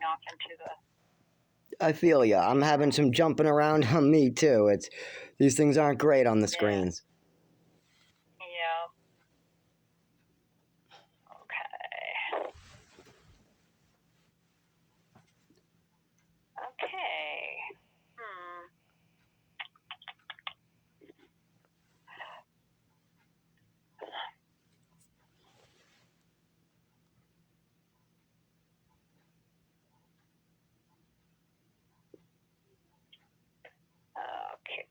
off into the. I feel ya. I'm having some jumping around on me too. These things aren't great on the screens. Yeah. Okay. Okay. Okay.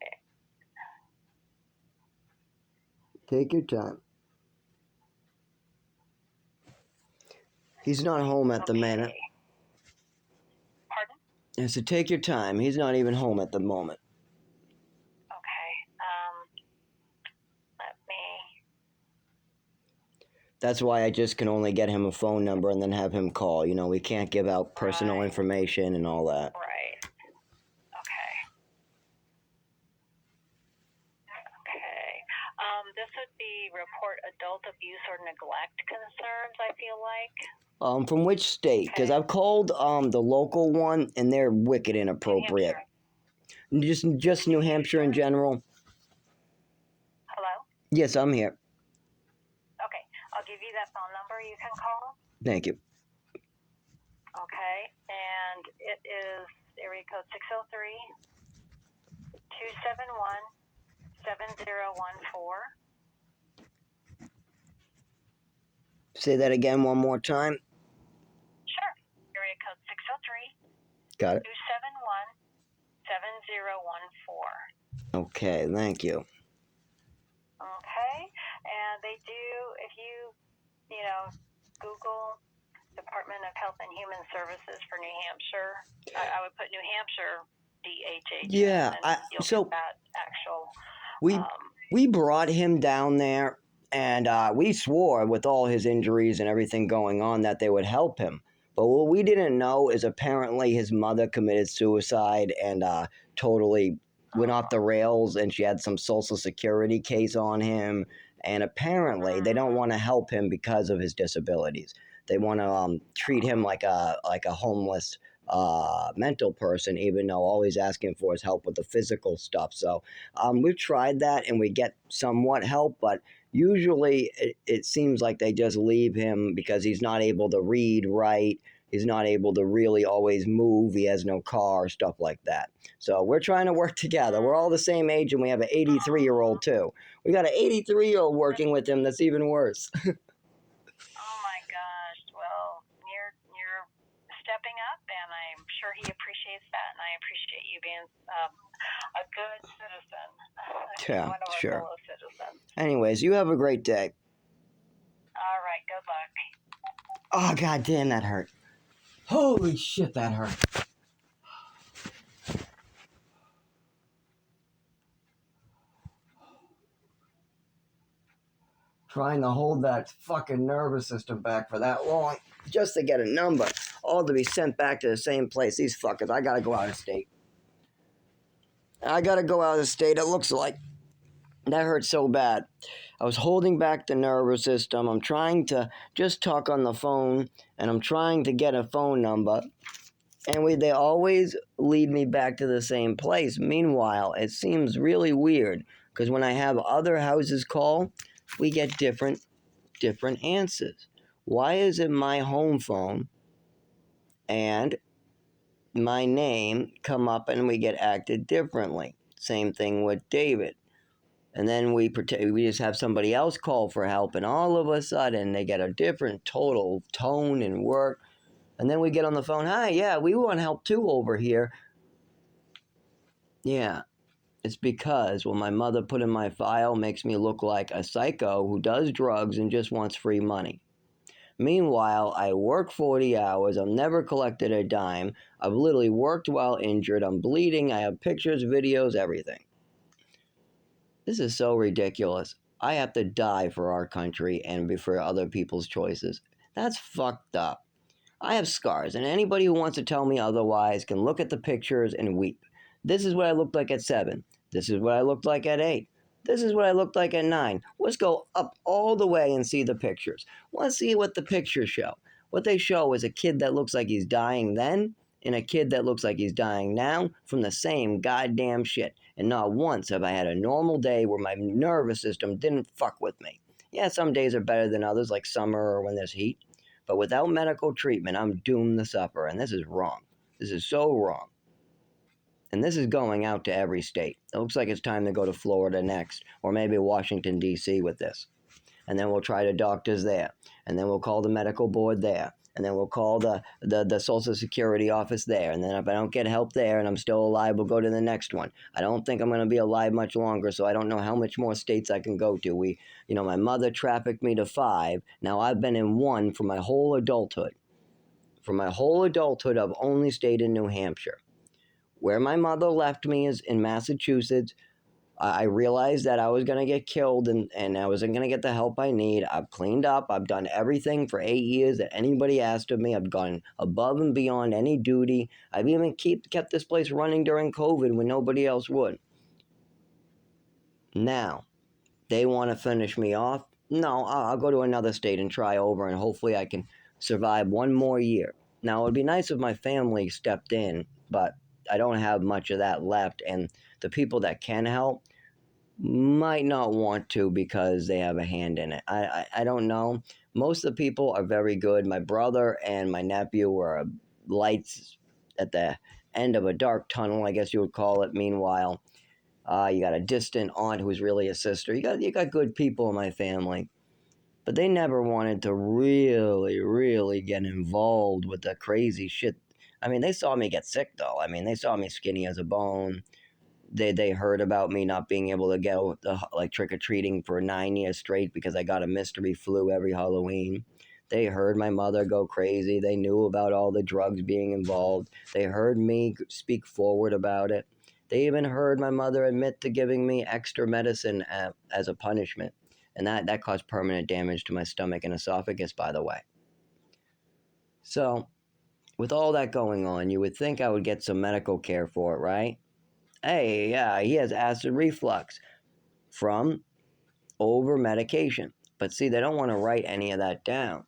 Take your time. He's not home at the minute. Pardon? I said, take your time. He's not even home at the moment. Okay. Let me. That's why I just can only get him a phone number and then have him call. You know, we can't give out personal information and all that. Right. Okay. Okay. This would be report adult abuse or neglect concerns, I feel like. From which state? Because I've called the local one and they're wicked inappropriate. Just New Hampshire in general. Hello? Yes, I'm here. Okay. I'll give you that phone number you can call. Thank you. Okay. And it is area code 603-271-7014. Say that again one more time. Sure. Area code 603. Got it. 271-7014. Okay, thank you. Okay. And they do, if you Google Department of Health and Human Services for New Hampshire, I would put New Hampshire DHH. Yeah, you'll get that actual. We brought him down there, and we swore with all his injuries and everything going on that they would help him. But what we didn't know is apparently his mother committed suicide and totally went off the rails, and she had some Social Security case on him. And apparently they don't want to help him because of his disabilities. They want to treat him like a homeless mental person, even though all he's asking for is help with the physical stuff. So we've tried that and we get somewhat help, but usually it seems like they just leave him because he's not able to read, write. He's not able to really always move. He has no car, stuff like that. So we're trying to work together. We're all the same age, and we have an 83-year-old too. We got an 83-year-old working with him that's even worse. Oh my gosh. Well, you're stepping up, and I'm sure he appreciates that, and I appreciate you being a good citizen. Yeah, one of our sure. fellow citizens. Anyways, you have a great day. All right, good luck. Oh, god damn, that hurt. Holy shit, that hurt. Trying to hold that fucking nervous system back for that long just to get a number, all to be sent back to the same place. These fuckers, I gotta go out of state. It looks like. That hurt so bad. I was holding back the nervous system. I'm trying to just talk on the phone, and I'm trying to get a phone number. And they always lead me back to the same place. Meanwhile, it seems really weird, because when I have other houses call, we get different answers. Why is it my home phone and my name come up and we get acted differently? Same thing with David. And then we just have somebody else call for help, and all of a sudden they get a different total tone and work. And then we get on the phone, hi, yeah, we want help too over here. Yeah, it's because what my mother put in my file makes me look like a psycho who does drugs and just wants free money. Meanwhile, I work 40 hours, I've never collected a dime, I've literally worked while injured, I'm bleeding, I have pictures, videos, everything. This is so ridiculous. I have to die for our country and for other people's choices. That's fucked up. I have scars, and anybody who wants to tell me otherwise can look at the pictures and weep. This is what I looked like at 7. This is what I looked like at 8. This is what I looked like at 9. Let's go up all the way and see the pictures. Let's see what the pictures show. What they show is a kid that looks like he's dying then and a kid that looks like he's dying now from the same goddamn shit. And not once have I had a normal day where my nervous system didn't fuck with me. Yeah, some days are better than others, like summer or when there's heat. But without medical treatment, I'm doomed to suffer. And this is wrong. This is so wrong. And this is going out to every state. It looks like it's time to go to Florida next, or maybe Washington, D.C. with this. And then we'll try the doctors there. And then we'll call the medical board there. And then we'll call the Social Security office there. And then if I don't get help there and I'm still alive, we'll go to the next one. I don't think I'm going to be alive much longer, so I don't know how much more states I can go to. My mother trafficked me to 5. Now I've been in 1 for my whole adulthood. For my whole adulthood, I've only stayed in New Hampshire. Where my mother left me is in Massachusetts. I realized that I was going to get killed and I wasn't going to get the help I need. I've cleaned up. I've done everything for 8 years that anybody asked of me. I've gone above and beyond any duty. I've even kept this place running during COVID when nobody else would. Now, they want to finish me off. No, I'll go to another state and try over, and hopefully I can survive 1 more year. Now, it would be nice if my family stepped in, but I don't have much of that left, and the people that can help might not want to because they have a hand in it. I don't know. Most of the people are very good. My brother and my nephew were lights at the end of a dark tunnel, I guess you would call it. Meanwhile, you got a distant aunt who's really a sister. You got good people in my family. But they never wanted to really, really get involved with the crazy shit. I mean, they saw me get sick, though. I mean, they saw me skinny as a bone. They heard about me not being able to go trick-or-treating for 9 years straight because I got a mystery flu every Halloween. They heard my mother go crazy. They knew about all the drugs being involved. They heard me speak forward about it. They even heard my mother admit to giving me extra medicine as a punishment. And that caused permanent damage to my stomach and esophagus, by the way. So, with all that going on, you would think I would get some medical care for it, right? Hey, yeah, he has acid reflux from over medication. But see, they don't want to write any of that down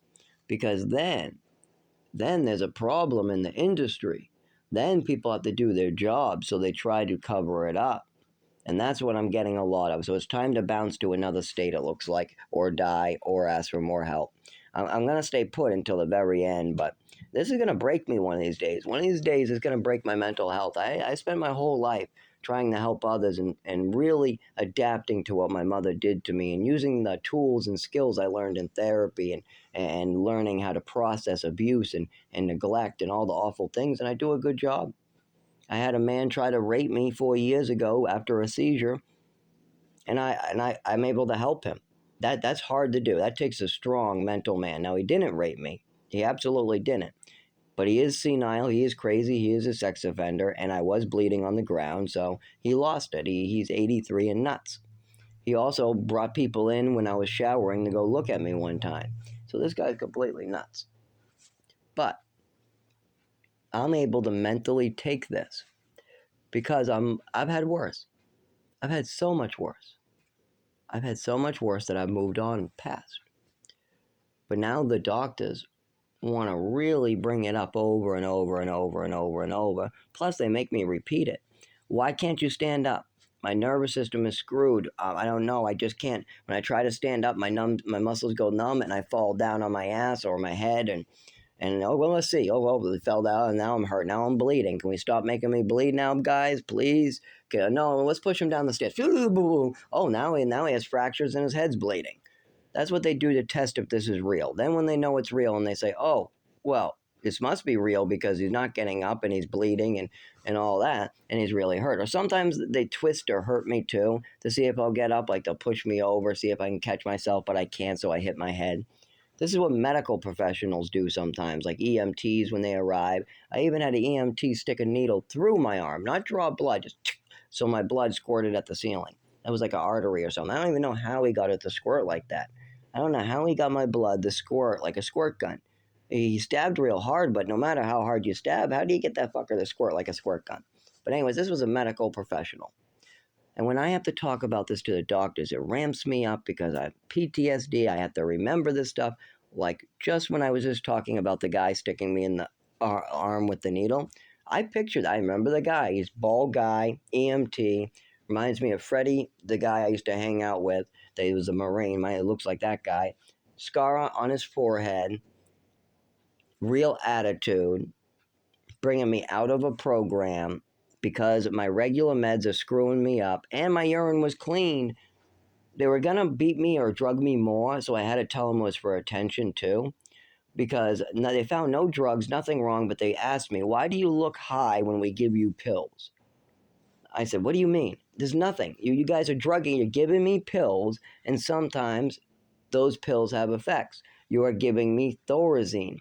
because then there's a problem in the industry. Then people have to do their job, so they try to cover it up. And that's what I'm getting a lot of. So it's time to bounce to another state, it looks like, or die, or ask for more help. I'm going to stay put until the very end, but this is going to break me one of these days. One of these days is going to break my mental health. I spent my whole life trying to help others and really adapting to what my mother did to me and using the tools and skills I learned in therapy and learning how to process abuse and neglect and all the awful things, and I do a good job. I had a man try to rape me 4 years ago after a seizure, and I'm able to help him. That's hard to do. That takes a strong mental man. Now, he didn't rape me. He absolutely didn't. But he is senile, he is crazy, he is a sex offender, and I was bleeding on the ground, so he lost it. He's 83 and nuts. He also brought people in when I was showering to go look at me one time. So this guy's completely nuts. But I'm able to mentally take this because I've had worse. I've had so much worse. I've had so much worse that I've moved on past. But now the doctors want to really bring it up over and over and over and over and over. Plus, they make me repeat it. Why can't you stand up? My nervous system is screwed. I don't know. I just can't. When I try to stand up, my muscles go numb and I fall down on my ass or my head and oh, well, let's see. Oh, well, it fell down and now I'm hurt. Now I'm bleeding. Can we stop making me bleed now, guys? Please? Okay, no, let's push him down the stairs. Oh, now he has fractures and his head's bleeding. That's what they do to test if this is real. Then when they know it's real and they say, oh, well, this must be real because he's not getting up and he's bleeding and all that, and he's really hurt. Or sometimes they twist or hurt me too to see if I'll get up, like they'll push me over, see if I can catch myself, but I can't, so I hit my head. This is what medical professionals do sometimes, like EMTs when they arrive. I even had an EMT stick a needle through my arm, not draw blood, just so my blood squirted at the ceiling. That was like an artery or something. I don't even know how he got it to squirt like that. I don't know how he got my blood to squirt like a squirt gun. He stabbed real hard, but no matter how hard you stab, how do you get that fucker to squirt like a squirt gun? But anyways, this was a medical professional. And when I have to talk about this to the doctors, it ramps me up because I have PTSD. I have to remember this stuff like just when I was just talking about the guy sticking me in the arm with the needle. I remember the guy. He's bald guy, EMT. Reminds me of Freddie, the guy I used to hang out with. That he was a Marine. It looks like that guy. Scar on his forehead. Real attitude. Bringing me out of a program because my regular meds are screwing me up and my urine was clean. They were going to beat me or drug me more, so I had to tell them it was for attention too. Because they found no drugs, nothing wrong, but they asked me, why do you look high when we give you pills? I said, what do you mean? There's nothing. You guys are drugging, you're giving me pills, and sometimes those pills have effects. You are giving me Thorazine,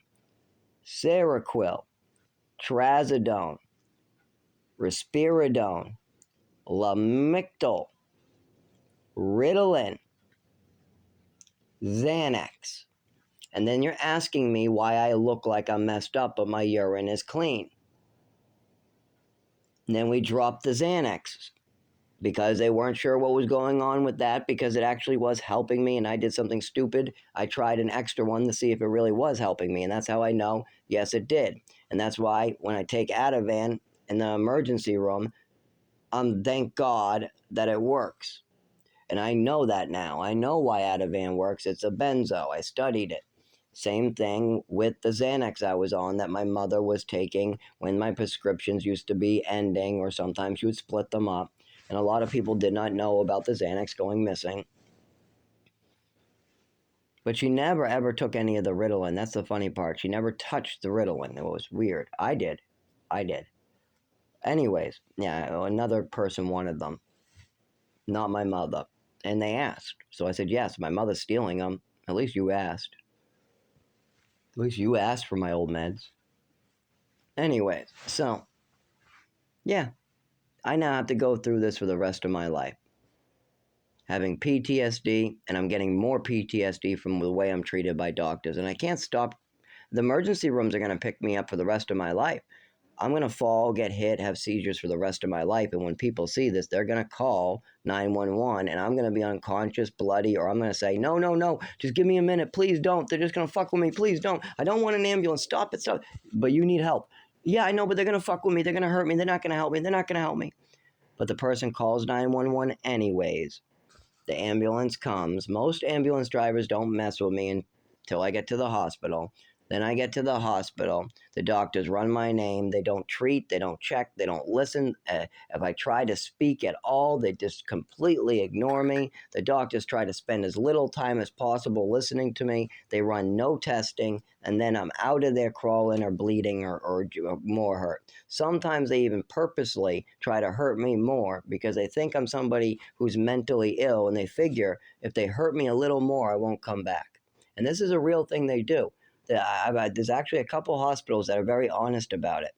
Seroquel, Trazodone, Risperidone, Lamictal, Ritalin, Xanax. And then you're asking me why I look like I'm messed up, but my urine is clean. And then we dropped the Xanax because they weren't sure what was going on with that because it actually was helping me and I did something stupid. I tried an extra one to see if it really was helping me. And that's how I know, yes, it did. And that's why when I take Ativan in the emergency room, thank God that it works. And I know that now. I know why Ativan works. It's a benzo. I studied it. Same thing with the Xanax I was on that my mother was taking when my prescriptions used to be ending, or sometimes she would split them up. And a lot of people did not know about the Xanax going missing. But she never ever took any of the Ritalin. That's the funny part. She never touched the Ritalin. It was weird. I did. Anyways, yeah, another person wanted them, not my mother. And they asked. So I said, yes, my mother's stealing them. At least you asked. At least you asked for my old meds. Anyways, so, yeah, I now have to go through this for the rest of my life. Having PTSD, and I'm getting more PTSD from the way I'm treated by doctors. And I can't stop. The emergency rooms are going to pick me up for the rest of my life. I'm going to fall, get hit, have seizures for the rest of my life. And when people see this, they're going to call 911 and I'm going to be unconscious, bloody, or I'm going to say, no, no, no, just give me a minute. Please don't. They're just going to fuck with me. Please don't. I don't want an ambulance. Stop it. Stop. But you need help. Yeah, I know, but they're going to fuck with me. They're going to hurt me. They're not going to help me. They're not going to help me. But the person calls 911 anyways. The ambulance comes. Most ambulance drivers don't mess with me until I get to the hospital. Then I get to the hospital. The doctors run my name. They don't treat. They don't check. They don't listen. If I try to speak at all, they just completely ignore me. The doctors try to spend as little time as possible listening to me. They run no testing. And then I'm out of there crawling or bleeding or more hurt. Sometimes they even purposely try to hurt me more because they think I'm somebody who's mentally ill and they figure if they hurt me a little more, I won't come back. And this is a real thing they do. There's actually a couple hospitals that are very honest about it.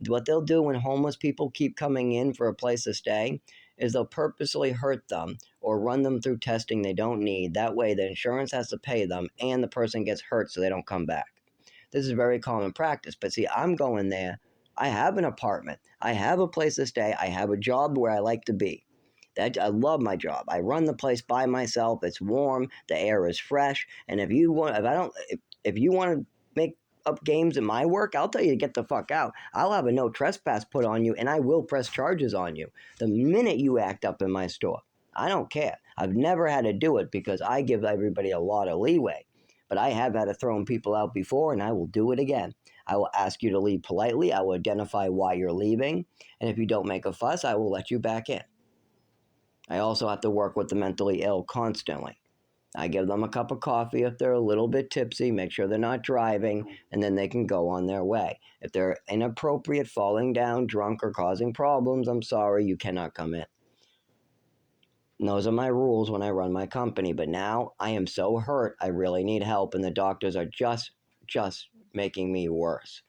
What they'll do when homeless people keep coming in for a place to stay is they'll purposely hurt them or run them through testing they don't need. That way the insurance has to pay them and the person gets hurt so they don't come back. This is very common practice. But see, I'm going there. I have an apartment. I have a place to stay. I have a job where I like to be. I love my job. I run the place by myself. It's warm. The air is fresh. And if you want to make up games in my work, I'll tell you to get the fuck out. I'll have a no trespass put on you, and I will press charges on you the minute you act up in my store. I don't care. I've never had to do it because I give everybody a lot of leeway. But I have had to throw people out before, and I will do it again. I will ask you to leave politely. I will identify why you're leaving. And if you don't make a fuss, I will let you back in. I also have to work with the mentally ill constantly. I give them a cup of coffee if they're a little bit tipsy, make sure they're not driving, and then they can go on their way. If they're inappropriate, falling down, drunk, or causing problems, I'm sorry, you cannot come in. And those are my rules when I run my company. But now I am so hurt, I really need help, and the doctors are just making me worse.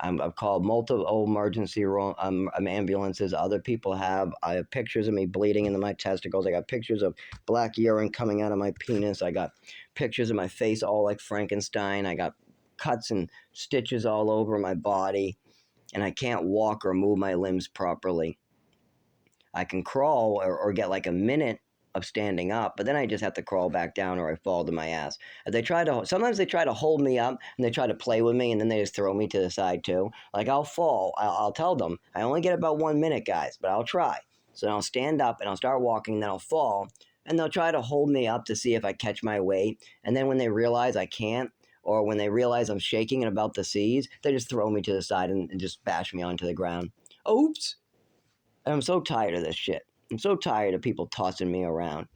I've called multiple emergency room ambulances. Other people have. I have pictures of me bleeding into my testicles. I got pictures of black urine coming out of my penis. I got pictures of my face all like Frankenstein. I got cuts and stitches all over my body. And I can't walk or move my limbs properly. I can crawl or get like a minute of standing up, but then I just have to crawl back down or I fall to my ass. And sometimes they try to hold me up and they try to play with me and then they just throw me to the side too. Like I'll fall. I'll tell them, I only get about 1 minute, guys, but I'll try. So then I'll stand up and I'll start walking, and then I'll fall, and they'll try to hold me up to see if I catch my weight. And then when they realize I can't, or when they realize I'm shaking and about to seize, they just throw me to the side and just bash me onto the ground. Oops. And I'm so tired of this shit. I'm so tired of people tossing me around.